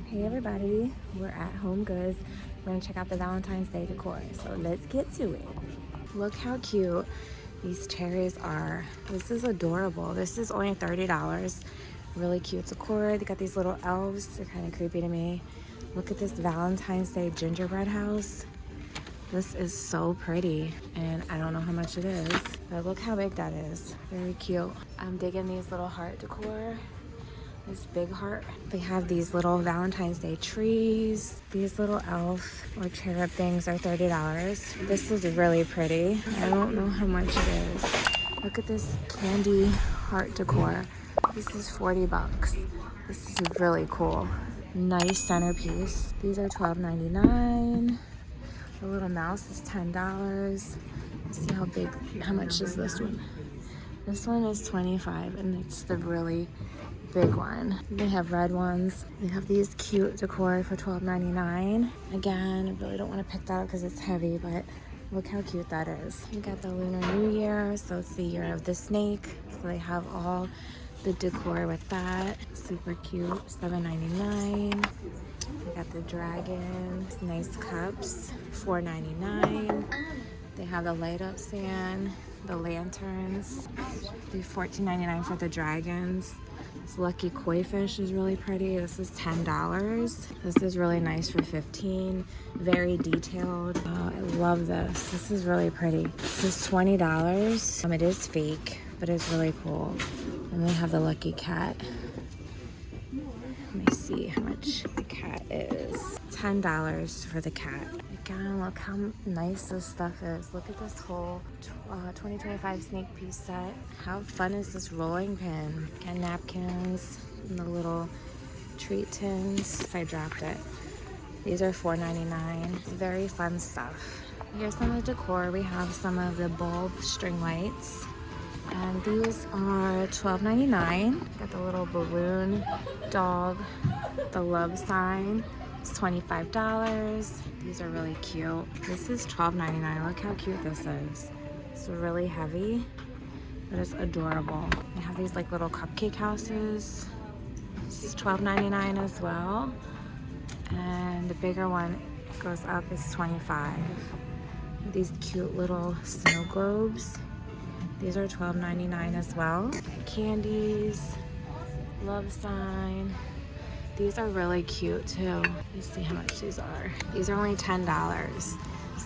Hey everybody, we're at Homegoods. We're gonna check out the Valentine's Day decor, so let's get to it. Look how cute these cherries are. This is adorable. This is only $30. Really cute decor. They got these little elves. They're kind of creepy to me. Look at this Valentine's Day gingerbread house. This is so pretty, and I don't know how much it is, but look how big that is. Very cute. I'm digging these little heart decor. This big heart. They have these little Valentine's Day trees. These little elf or cherub things are $30. This is really pretty. I don't know how much it is. Look at this candy heart decor. This is 40 bucks. This is really cool. Nice centerpiece. These are $12.99. The little mouse is $10. Let's see how much is this one? This one is $25, and it's the really big one. They have red ones. They have these cute decor for $12.99. Again, I really don't want to pick that up because it's heavy, but look how cute that is. We got the Lunar New Year, so it's the year of the snake. So they have all the decor with that. Super cute, $7.99. We got the dragon, nice cups, $4.99. They have the light up stand, the lanterns, the $14.99 for the dragons. This lucky koi fish is really pretty. This is $10. This is really nice for $15. Very detailed. Oh, I love this. This is really pretty. This is $20. It is fake, but it's really cool. And they have the lucky cat. Let me see how much the cat is. $10 for the cat. Again, look how nice this stuff is. Look at this whole 2025 sneak piece set. How fun is this rolling pin? Got napkins and the little treat tins. If I dropped it. These are $4.99. It's very fun stuff. Here's some of the decor. We have some of the bulb string lights. And these are $12.99. Got the little balloon dog, the love sign. It's $25. These are really cute. This is $12.99. Look how cute this is. It's really heavy, but it's adorable. They have these like little cupcake houses. This is $12.99 as well. And the bigger one goes up is $25. These cute little snow globes. These are $12.99 as well. Candies, love sign. These are really cute too. Let's see how much these are. These are only $10. So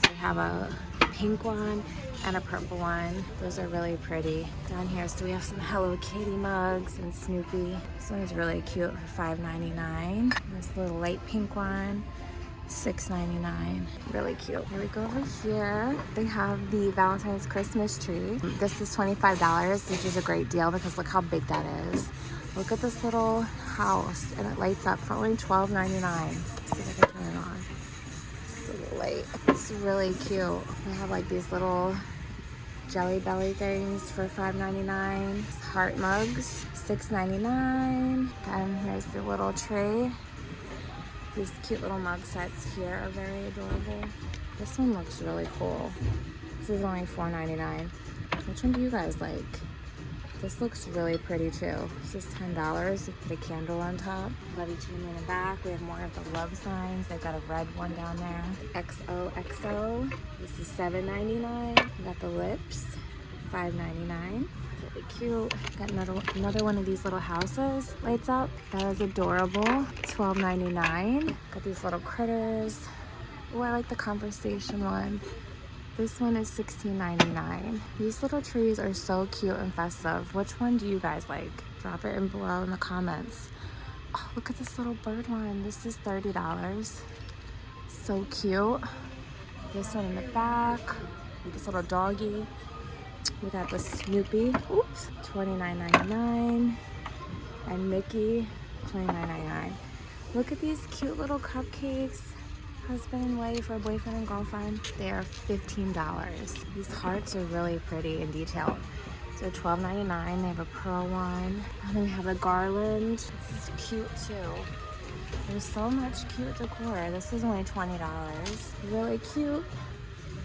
we have a pink one and a purple one. Those are really pretty. Down here, so we have some Hello Kitty mugs and Snoopy. This one is really cute for $5.99. This little light pink one, $6.99. Really cute. Here we go over here. They have the Valentine's Christmas tree. This is $25, which is a great deal because look how big that is. Look at this little house, and it lights up for only $12.99. See if I can turn it on. It's a little light. It's really cute. They have like these little jelly belly things for $5.99. Heart mugs, $6.99. And here's the little tray. These cute little mug sets here are very adorable. This one looks really cool. This is only $4.99. Which one do you guys like? This looks really pretty too. This is $10 with the candle on top. Love you tune in the back. We have more of the love signs. They've got a red one down there. XOXO. This is $7.99. We got the lips, $5.99. Really cute. Got another one of these little houses. Lights up. That is adorable. $12.99. Got these little critters. Oh, I like the conversation one. This one is $16.99. These little trees are so cute and festive. Which one do you guys like? Drop it in below in the comments. Oh, look at this little bird one. This is $30. So cute. This one in the back. With this little doggy. We got the Snoopy. Oops. $29.99. And Mickey, $29.99. Look at these cute little cupcakes. Husband and wife or boyfriend and girlfriend. They are $15. These hearts are really pretty and detailed. So $12.99. They have a pearl one. And then we have a garland. This is cute too. There's so much cute decor. This is only $20. Really cute.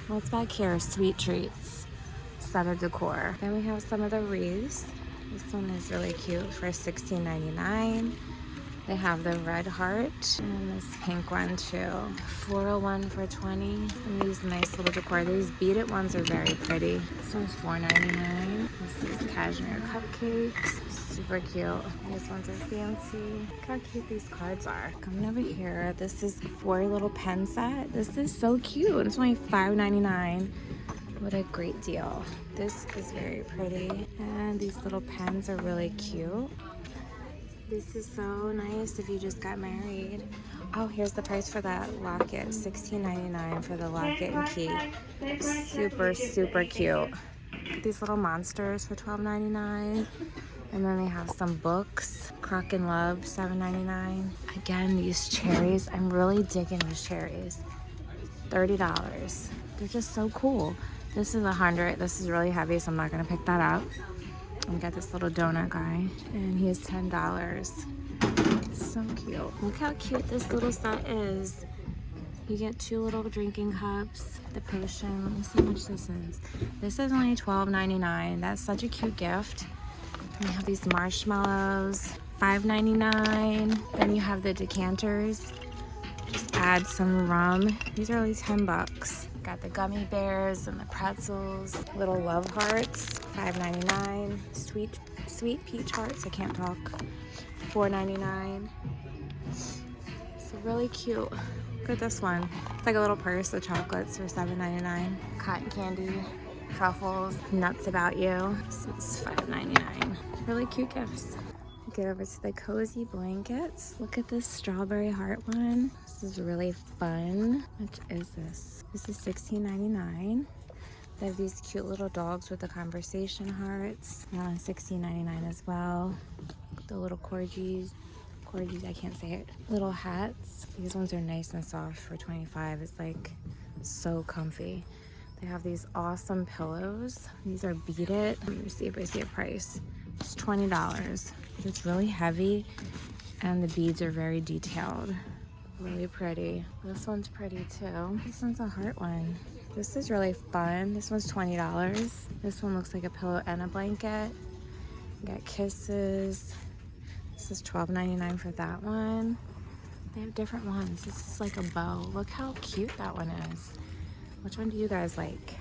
What's back here? Sweet treats. Set of decor. Then we have some of the wreaths. This one is really cute for $16.99. They have the red heart and this pink one too. 401 for 20. And these nice little decor. These beaded ones are very pretty. This one's $4.99. This is cashmere cupcakes. Super cute. These ones are fancy. Look how cute these cards are. Coming over here, this is 4 little pen set. This is so cute. It's only $5.99. What a great deal. This is very pretty. And these little pens are really cute. This is so nice if you just got married. Oh, here's the price for that locket. $16.99 for the locket and key. Super, super cute. These little monsters for $12.99. And then they have some books. Crock and Love, $7.99. Again, these cherries. I'm really digging these cherries. $30. They're just so cool. This is 100. This is really heavy, so I'm not gonna pick that up. We got this little donut guy, and he is $10. So cute. Look how cute this little set is. You get 2 little drinking cups, the potion. Let me see how much this is. This is only $12.99. That's such a cute gift. We have these marshmallows, $5.99. Then you have the decanters. Just add some rum. These are only $10. Got the gummy bears and the pretzels, little love hearts, $5.99. Sweet peach hearts, I can't talk, $4.99. So really cute. Look at this one. It's like a little purse of chocolates for $7.99. Cotton candy, truffles, nuts about you. This is $5.99. Really cute gifts. Get over to the cozy blankets. Look at this strawberry heart one. This is really fun. How much is this? This is $16.99. They have these cute little dogs with the conversation hearts. $16.99 as well. The little corgis, I can't say it. Little hats. These ones are nice and soft for $25. It's like so comfy. They have these awesome pillows. These are beaded. Let me see if I see a price. It's $20. It's really heavy and the beads are very detailed. Really pretty. This one's pretty too. This one's a heart one. This is really fun. This one's $20. This one looks like a pillow and a blanket. You got kisses. This is $12.99 for that one. They have different ones. This is like a bow. Look how cute that one is. Which one do you guys like?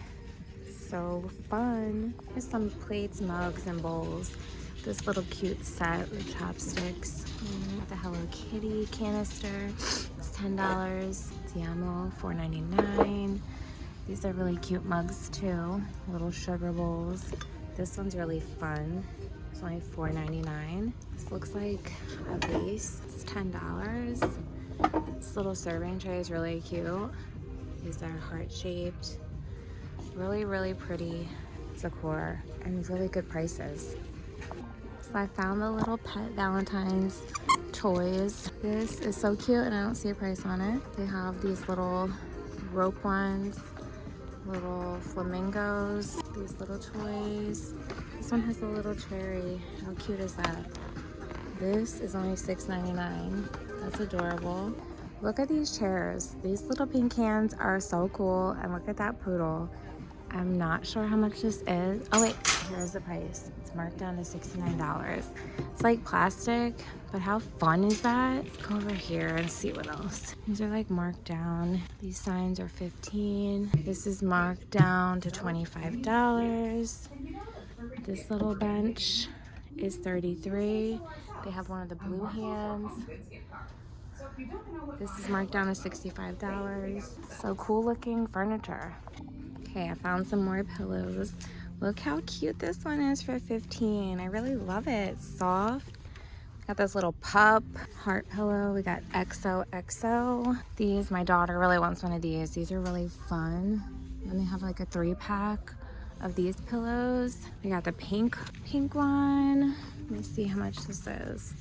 So fun. Here's some plates, mugs, and bowls. This little cute set with chopsticks. The Hello Kitty canister. It's $10. Tiamo, $4.99. These are really cute mugs too. Little sugar bowls. This one's really fun. It's only $4.99. This looks like a vase. It's $10. This little serving tray is really cute. These are heart-shaped. Really, really pretty decor and really good prices. So I found the little pet Valentines toys. This is so cute and I don't see a price on it. They have these little rope ones, little flamingos, these little toys. This one has a little cherry. How cute is that? This is only $6.99. That's adorable. Look at these chairs. These little pink cans are so cool. And look at that poodle. I'm not sure how much this is. Oh wait, here's the price. It's marked down to $69. It's like plastic, but how fun is that? Let's go over here and see what else. These are like marked down. These signs are $15. This is marked down to $25. This little bench is $33. They have one of the blue hands. This is marked down to $65. So cool looking furniture. Okay, I found some more pillows. Look how cute this one is for $15. I really love it. It's soft. Got this little pup heart pillow. We got XOXO. These, my daughter really wants one of these. These are really fun. And they have like a 3-pack of these pillows. We got the pink one. Let me see how much this is.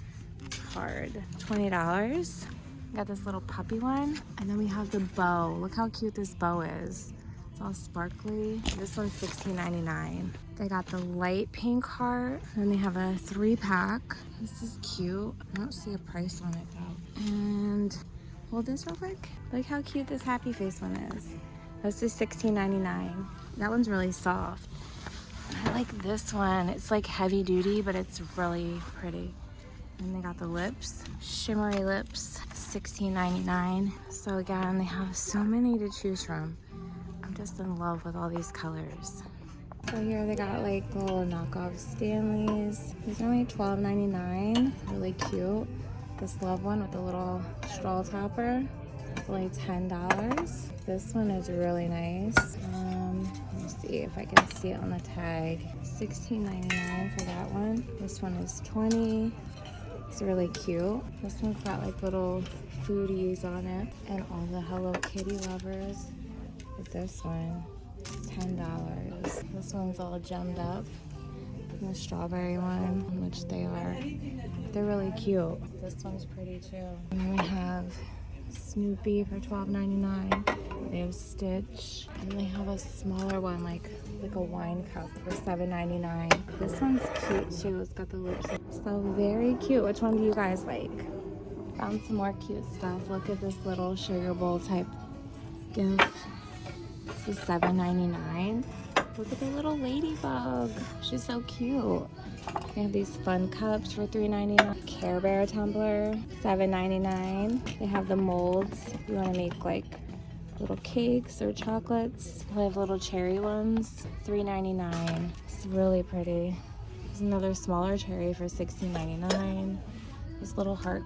Hard. $20. Got this little puppy one. And then we have the bow. Look how cute this bow is. It's all sparkly. This one's $16.99. They got the light pink heart. And they have a 3-pack. This is cute. I don't see a price on it though. And hold this real quick. Look how cute this happy face one is. This is $16.99. That one's really soft. I like this one. It's like heavy duty, but it's really pretty. And they got the lips, shimmery lips, $16.99. So again, they have so many to choose from. I'm just in love with all these colors. So here they got like little knockoff Stanleys. These are only $12.99. Really cute. This love one with the little straw topper. It's only $10. This one is really nice. Let me see if I can see it on the tag. $16.99 for that one. This one is $20. It's really cute. This one's got like little foodies on it. And all the Hello Kitty lovers with this one. $10. This one's all gemmed up. And the strawberry one, which they're really cute. This one's pretty too. And then we have Snoopy for $12.99. They have Stitch. And they have a smaller one, like a wine cup for $7.99. This one's cute too. It's got the lips. So very cute. Which one do you guys like? Found some more cute stuff. Look at this little sugar bowl type gift. This is $7.99. Look at the little ladybug. She's so cute. They have these fun cups for $3.99. Care Bear tumbler, $7.99. They have the molds. If you want to make like little cakes or chocolates. They have little cherry ones, $3.99. It's really pretty. There's another smaller cherry for $16.99. These little heart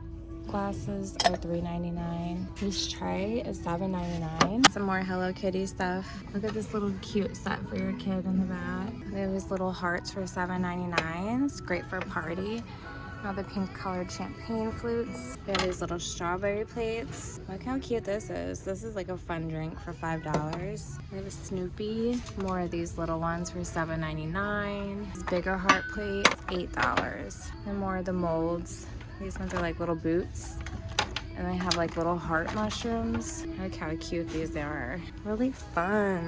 glasses are $3.99. This tray is $7.99. Some more Hello Kitty stuff. Look at this little cute set for your kid in the back. They have these little hearts for $7.99. It's great for a party. Now the pink colored champagne flutes. They have these little strawberry plates. Look how cute this is. This is like a fun drink for $5. They have a Snoopy. More of these little ones for $7.99. This bigger heart plate, $8. And more of the molds. These ones are like little boots. And they have like little heart mushrooms. Look how cute these are. Really fun.